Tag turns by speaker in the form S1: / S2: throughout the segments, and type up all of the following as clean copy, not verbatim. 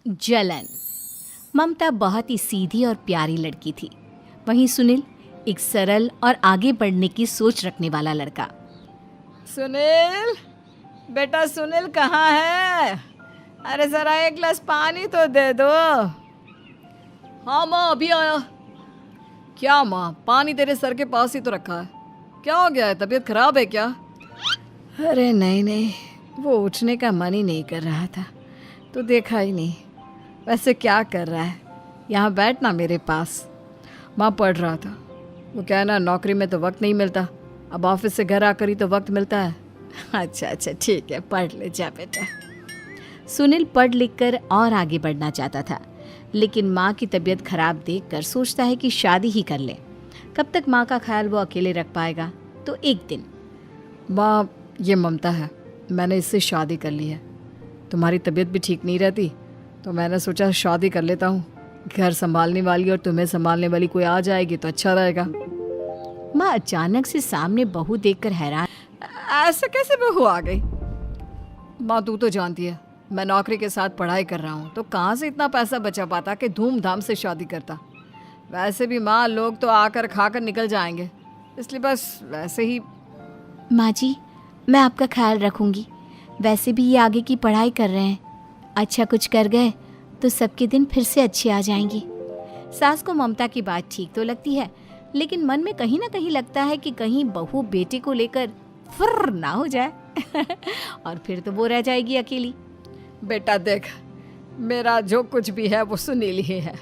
S1: जलन। ममता बहुत ही सीधी और प्यारी लड़की थी, वहीं सुनील एक सरल और आगे बढ़ने की सोच रखने वाला लड़का।
S2: सुनील, बेटा सुनील कहाँ है? अरे ज़रा एक गिलास पानी तो दे दो। हाँ माँ, अभी आया। क्या माँ, पानी तेरे सर के पास ही तो रखा है, क्या हो गया है? तबीयत खराब है क्या? अरे नहीं नहीं, वो उठने का मन ही नहीं कर रहा था तो देखा ही नहीं। वैसे क्या कर रहा है? यहाँ बैठ ना मेरे पास। माँ पढ़ रहा था। वो क्या है ना, नौकरी में तो वक्त नहीं मिलता, अब ऑफिस से घर आकर ही तो वक्त मिलता है। अच्छा ठीक है, पढ़ ले जा बेटा।
S1: सुनील पढ़ लिख कर और आगे बढ़ना चाहता था, लेकिन माँ की तबीयत खराब देखकर सोचता है कि शादी ही कर ले। कब तक माँ का ख्याल वो अकेले रख पाएगा? तो एक दिन,
S2: माँ ये ममता है, मैंने इससे शादी कर ली है। तुम्हारी तबीयत भी ठीक नहीं रहती तो मैंने सोचा शादी कर लेता हूँ। घर संभालने वाली और तुम्हें संभालने वाली कोई आ जाएगी तो अच्छा रहेगा।
S1: माँ अचानक से सामने बहू देखकर हैरान।
S2: ऐसे कैसे बहू आ गई? माँ तू तो जानती है मैं नौकरी के साथ पढ़ाई कर रहा हूँ, तो कहाँ से इतना पैसा बचा पाता कि धूमधाम से शादी करता। वैसे भी माँ, लोग तो आकर खाकर निकल जाएंगे, इसलिए बस वैसे ही।
S1: माँ जी, मैं आपका ख्याल रखूंगी। वैसे भी ये आगे की पढ़ाई कर रहे हैं, अच्छा कुछ कर गए तो सबके दिन फिर से अच्छे आ जाएंगे। सास को ममता की बात ठीक तो लगती है, लेकिन मन में कहीं ना कहीं लगता है कि कहीं बहू बेटे को लेकर फुर्र ना हो जाए और फिर तो वो रह जाएगी अकेली।
S2: बेटा देख, मेरा जो कुछ भी है वो सुनील ही है,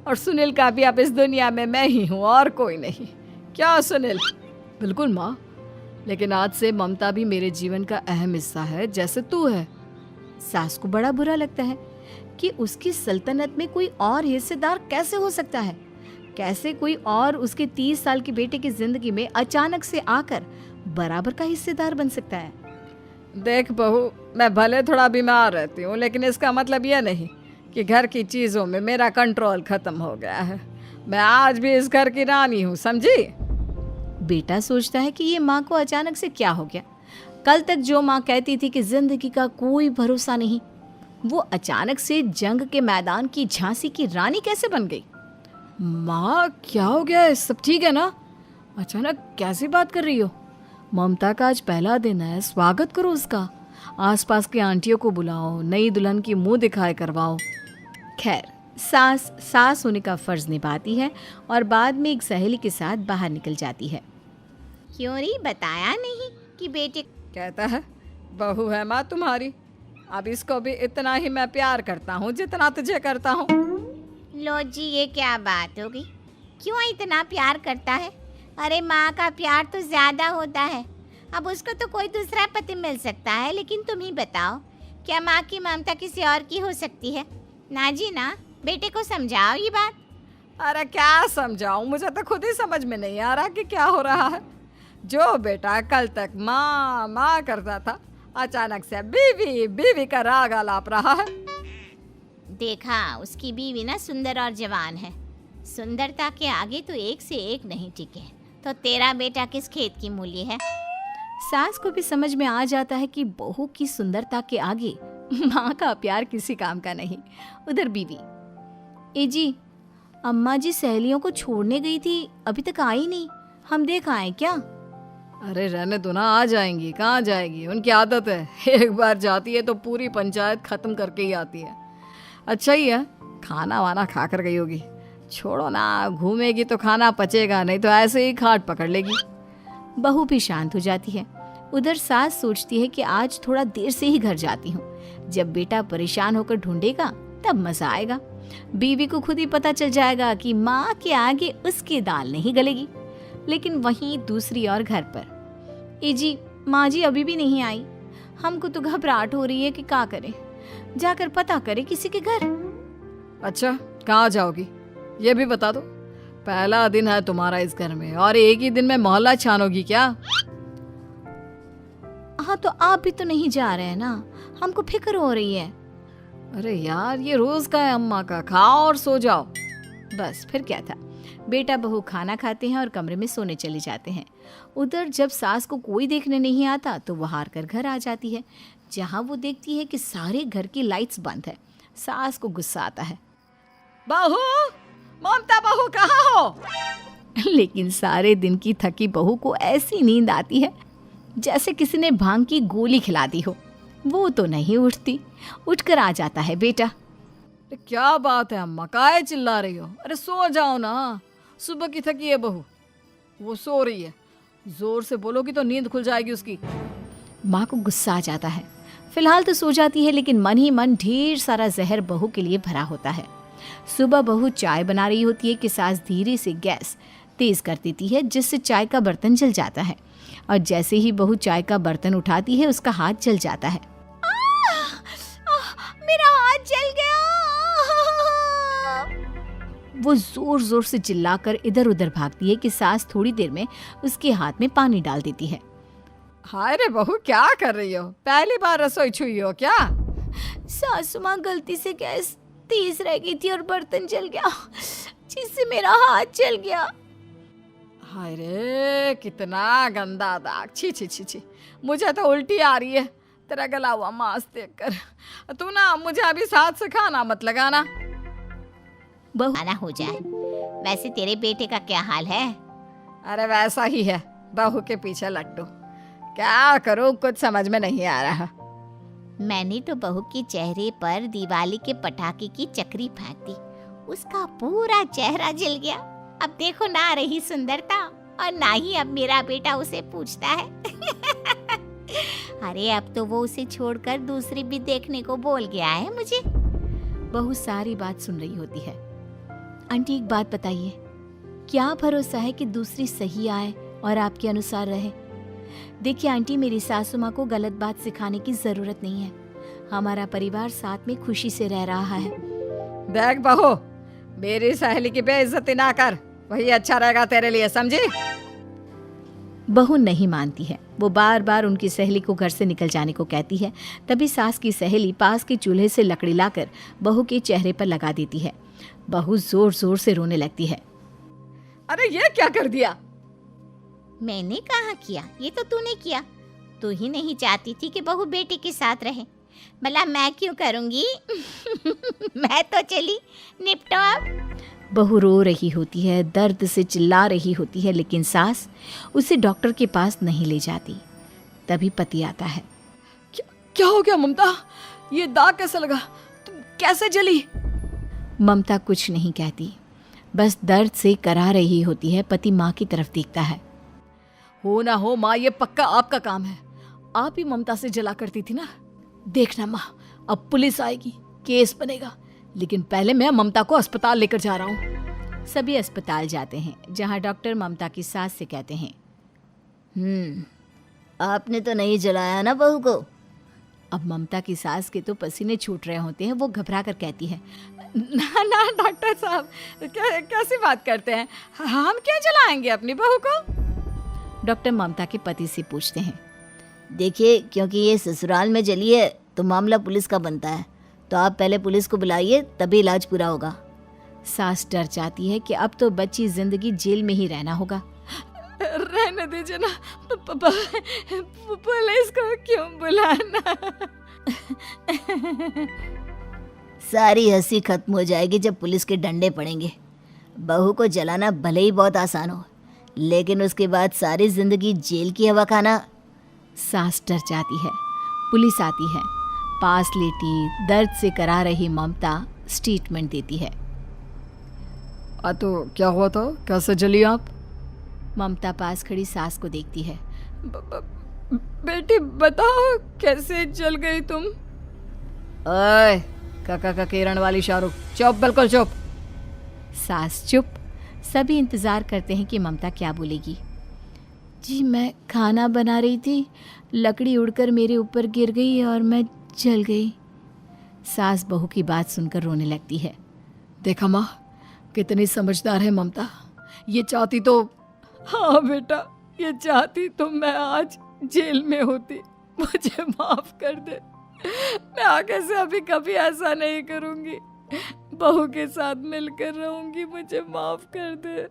S2: और सुनील का भी अब इस दुनिया में मैं ही हूँ और कोई नहीं। क्या सुनील? बिल्कुल माँ, लेकिन आज से ममता भी मेरे जीवन का अहम हिस्सा है, जैसे तू है।
S1: सास को बड़ा बुरा लगता है कि उसकी सल्तनत में कोई और हिस्सेदार कैसे हो सकता है। कैसे कोई और उसके 30 साल के बेटे की जिंदगी में अचानक से आकर बराबर का हिस्सेदार बन सकता है।
S2: देख बहू, मैं भले थोड़ा बीमार रहती हूँ, लेकिन इसका मतलब यह नहीं कि घर की चीज़ों में मेरा कंट्रोल खत्म हो गया है। मैं आज भी इस घर की रानी हूँ, समझी?
S1: बेटा सोचता है कि ये माँ को अचानक से क्या हो गया। कल तक जो माँ कहती थी कि जिंदगी का कोई भरोसा नहीं, वो अचानक से जंग के मैदान की झांसी की रानी कैसे बन गई?
S2: माँ क्या हो गया है? सब ठीक है ना? अचानक कैसी बात कर रही हो? ममता का आज पहला दिन है, स्वागत करो उसका। आसपास की आंटियों को बुलाओ, नई दुल्हन की मुंह दिखाए करवाओ।
S1: खैर, सास होने का फर्ज निभाती है और बाद में एक सहेली के साथ बाहर निकल जाती है। क्यों री, बताया नहीं कि बेटे?
S2: कहता है बहू है माँ तुम्हारी, अब इसको भी इतना ही मैं प्यार करता हूँ जितना तुझे करता हूँ।
S3: लो जी, ये क्या बात होगी? क्यों इतना प्यार करता है? अरे माँ का प्यार तो ज़्यादा होता है। अब उसको तो कोई दूसरा पति मिल सकता है, लेकिन तुम ही बताओ, क्या माँ की ममता किसी और की हो सकती है? ना जी ना, बेटे को समझाओ ये बात।
S2: अरे क्या समझाऊं, मुझे तो खुद ही समझ में नहीं आ रहा कि क्या हो रहा है। जो बेटा कल तक माँ माँ करता था, अचानक से बीवी बीवी का राग आलाप रहा है।
S3: देखा, उसकी बीवी ना सुंदर और जवान है। सुंदरता के आगे तो एक से एक नहीं टिके, तो तेरा बेटा किस खेत की मूली है?
S1: सास को भी समझ में आ जाता है कि बहू की सुंदरता के आगे माँ का प्यार किसी काम का नहीं। उधर बीवी, ए जी, अम्मा जी सहेलियों को छोड़ने गई थी, अभी तक आई नहीं, हम देख आए क्या?
S2: अरे रहने दो ना, आ जाएंगी। कहाँ जाएगी, उनकी आदत है, एक बार जाती है तो पूरी पंचायत खत्म करके ही आती है। अच्छा ही है, खाना वाना खा कर गई होगी। छोड़ो ना, घूमेगी तो खाना पचेगा, नहीं तो ऐसे ही खाट पकड़ लेगी।
S1: बहू भी शांत हो जाती है। उधर सास सोचती है कि आज थोड़ा देर से ही घर जाती हूँ, जब बेटा परेशान होकर ढूंढेगा तब मजा आएगा। बीवी को खुद ही पता चल जाएगा कि माँ के आगे उसकी दाल नहीं गलेगी। लेकिन वहीं दूसरी ओर घर पर, ए जी, माँ जी अभी भी नहीं आई, हमको तो घबराहट हो रही है कि क्या करें, जाकर पता करें किसी के घर।
S2: अच्छा, कहाँ जाओगी ये भी बता दो। पहला दिन है तुम्हारा इस घर में और एक ही दिन में मोहल्ला छानोगी क्या?
S1: हाँ, तो आप भी तो नहीं जा रहे हैं ना, हमको फिक्र हो रही है।
S2: अरे यार, ये रोज का है अम्मा का, खाओ और सो जाओ।
S1: बस फिर क्या था, बेटा बहू खाना खाते हैं और कमरे में सोने चले जाते हैं। उधर जब सास को कोई देखने नहीं आता तो वो हार कर घर आ जाती है, जहाँ वो देखती है कि सारे घर की लाइट्स बंद है, सास को गुस्सा आता है।
S2: बहू, ममता बहू कहाँ हो?
S1: लेकिन सारे दिन की थकी बहू को ऐसी नींद आती है जैसे किसी ने भांग की गोली खिला दी हो। वो तो नहीं उठती। उठकर आ जाता है बेटा।
S2: अरे क्या बात है अम्मा, काहे चिल्ला रही हो? अरे सो जाओ ना, सुबह की थकी है बहू, वो सो रही है। जोर से बोलोगी तो नींद खुल जाएगी उसकी।
S1: माँ को गुस्सा आ जाता है। फिलहाल तो सो जाती है, लेकिन मन ही मन ढेर सारा जहर बहू के लिए भरा होता है। सुबह बहू चाय बना रही होती है कि सास धीरे से गैस तेज कर देती है, जिससे चाय का बर्तन जल जाता है। और जैसे ही बहू चाय का बर्तन उठाती है, उसका हाथ जल जाता है।
S3: मेरा हाथ जल गया।
S1: वो जोर जोर से चिल्लाकर इधर उधर भागती है कि सास थोड़ी देर में उसके हाथ में पानी डाल देती है।
S2: हाय रे बहू, क्या कर रही हो? पहली बार रसोई छुई हो क्या?
S1: सासू माँ गलती से गैस तेज रह गई थी और बर्तन जल गया, जिससे मेरा हाथ जल गया।
S2: हाय रे, कितना गंदा दाग। छी छी छी छी, मुझे तो उल्टी आ रही है तेरा गला हुआ मांस देखकर। तू ना मुझे अभी साथ से खाना मत लगाना।
S1: बहू
S3: आना हो जाए। वैसे तेरे बेटे का क्या हाल है?
S2: अरे वैसा ही है, बहू के पीछे लट्टू। क्या करूं, कुछ समझ में नहीं आ रहा।
S3: मैंने तो बहू के चेहरे पर दिवाली के पटाखे की चक्री फेंक दी, उसका पूरा चेहरा जल गया। अब देखो ना रही सुंदरता, और ना ही अब मेरा बेटा उसे पूछता है। अरे अब तो वो उसे छोड़कर दूसरी भी देखने को बोल गया है मुझे।
S1: बहू सारी बात सुन रही होती है। आंटी एक बात बताइए, क्या भरोसा है कि दूसरी सही आए और आपके अनुसार रहे? देखिए आंटी, मेरी सासू माँ को गलत बात सिखाने की जरूरत नहीं है। हमारा परिवार साथ में खुशी से रह रहा है।
S2: देख बहू, मेरी सहेली की बेइज्जती ना कर, वही अच्छा रहेगा तेरे लिए, समझी?
S1: बहू नहीं मानती है। वो बार बार उनकी सहेली को घर से निकल जाने को कहती है। तभी सास की सहेली पास के चूल्हे से लकड़ी लाकर बहू के चेहरे पर लगा देती है। बहू जोर जोर से रोने लगती है।
S2: अरे ये क्या कर दिया?
S3: मैंने कहाँ किया, ये तो तूने किया। तू ही नहीं चाहती थी कि बहू बेटे के साथ रहे, भला मैं क्यों करूंगी? मैं तो चली, निपटो अब।
S1: बहू रो रही होती है, दर्द से चिल्ला रही होती है, लेकिन सास उसे डॉक्टर के पास नहीं ले जाती। तभी पति आता है।
S2: क्या हो गया ममता? ये दाग कैसे लगा? तुम कैसे जली?
S1: ममता कुछ नहीं कहती, बस दर्द से करा रही होती है। पति माँ की तरफ देखता है।
S2: हो ना हो माँ, ये पक्का आपका काम है। आप ही ममता से जला करती थी ना। देखना माँ, अब पुलिस आएगी, केस बनेगा, लेकिन पहले मैं ममता को अस्पताल लेकर जा रहा हूँ।
S1: सभी अस्पताल जाते हैं, जहाँ डॉक्टर ममता की सास से कहते हैं,
S3: आपने तो नहीं जलाया ना बहू को?
S1: अब ममता की सास के तो पसीने छूट रहे होते हैं। वो घबरा कर कहती है,
S2: ना ना डॉक्टर साहब, कैसी बात करते हैं? हम क्या जलाएंगे अपनी बहू को?
S1: डॉक्टर ममता के पति से पूछते हैं।
S3: देखिए, क्योंकि ये ससुराल में जली है तो मामला पुलिस का बनता है, तो आप पहले पुलिस को बुलाइए, तभी इलाज पूरा होगा।
S1: सास डर जाती है कि अब तो बच्ची जिंदगी जेल में ही रहना होगा।
S2: रहने दीजिए ना, पुलिस को क्यों बुलाना?
S3: सारी हंसी खत्म हो जाएगी जब पुलिस के डंडे पड़ेंगे। बहू को जलाना भले ही बहुत आसान हो, लेकिन उसके बाद सारी जिंदगी जेल की हवा खाना।
S1: सास डर जाती है। पुलिस आती है। पास लेटी दर्द से करा रही ममता स्टेटमेंट देती है।
S2: तो क्या हुआ था? कैसे जली आप?
S1: ममता पास खड़ी सास को देखती है।
S2: बेटी बताओ, कैसे जल गई तुम? ओए, काका का किरण वाली शाहरुख, चुप, बिल्कुल चुप।
S1: सास चुप। सभी इंतजार करते हैं कि ममता क्या बोलेगी। जी मैं खाना बना रही थी, लकड़ी उड़कर मेरे ऊपर गिर गई और मैं जल गई। सास बहू की बात सुनकर रोने लगती है।
S2: देखा माँ, कितनी समझदार है ममता। ये चाहती तो, हाँ बेटा, ये चाहती तो मैं आज जेल में होती। मुझे माफ कर दे, मैं आगे से अभी कभी ऐसा नहीं करूंगी। बहू के साथ मिलकर रहूंगी, मुझे माफ कर दे।